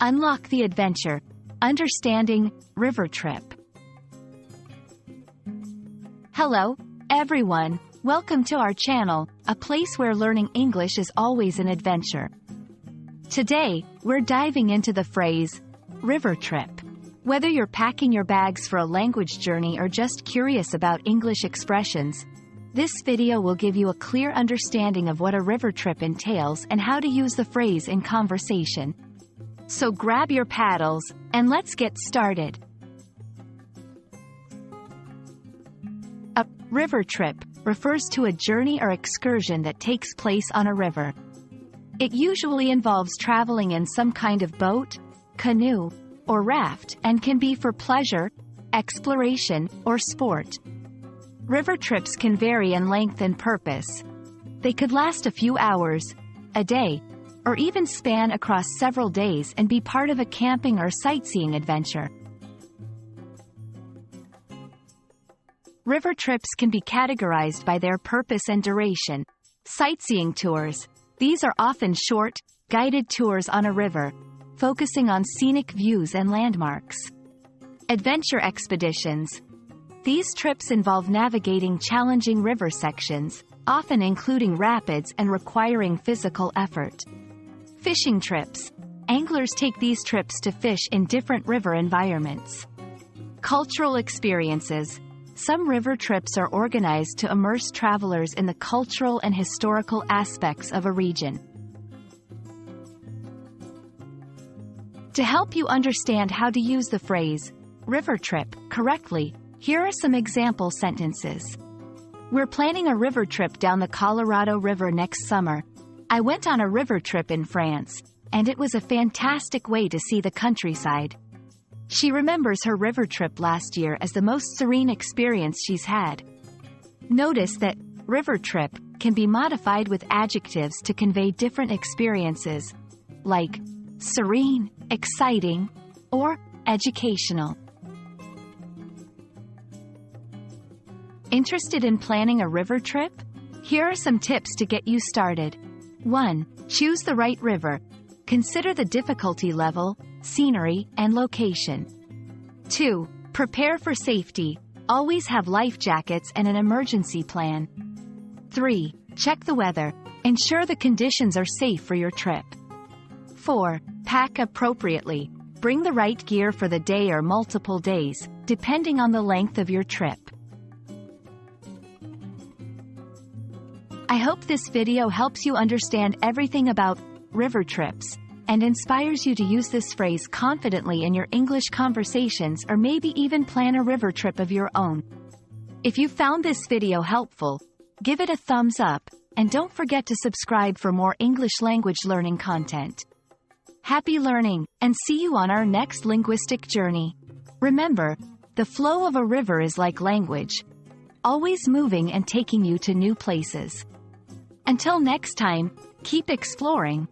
Unlock the adventure. Understanding river trip. Hello, everyone. Welcome to our channel, a place where learning English is always an adventure. Today, we're diving into the phrase, river trip. Whether you're packing your bags for a language journey or just curious about English expressions, this video will give you a clear understanding of what a river trip entails and how to use the phrase in conversation. So grab your paddles, and let's get started. A river trip refers to a journey or excursion that takes place on a river. It usually involves traveling in some kind of boat, canoe, or raft and can be for pleasure, exploration, or sport. River trips can vary in length and purpose. They could last a few hours, a day, or even span across several days and be part of a camping or sightseeing adventure. River trips can be categorized by their purpose and duration. Sightseeing tours. These are often short, guided tours on a river, focusing on scenic views and landmarks. Adventure expeditions. These trips involve navigating challenging river sections, often including rapids and requiring physical effort. Fishing trips. Anglers take these trips to fish in different river environments. Cultural experiences. Some river trips are organized to immerse travelers in the cultural and historical aspects of a region. To help you understand how to use the phrase, river trip, correctly, here are some example sentences. We're planning a river trip down the Colorado River next summer. I went on a river trip in France, and it was a fantastic way to see the countryside. She remembers her river trip last year as the most serene experience she's had. Notice that river trip can be modified with adjectives to convey different experiences, like serene, exciting, or educational. Interested in planning a river trip? Here are some tips to get you started. 1. Choose the right river. Consider the difficulty level, scenery, and location. 2. Prepare for safety. Always have life jackets and an emergency plan. 3. Check the weather. Ensure the conditions are safe for your trip. 4. Pack appropriately. Bring the right gear for the day or multiple days, depending on the length of your trip. I hope this video helps you understand everything about river trips and inspires you to use this phrase confidently in your English conversations or maybe even plan a river trip of your own. If you found this video helpful, give it a thumbs up, and don't forget to subscribe for more English language learning content. Happy learning, and see you on our next linguistic journey. Remember, the flow of a river is like language, always moving and taking you to new places. Until next time, keep exploring.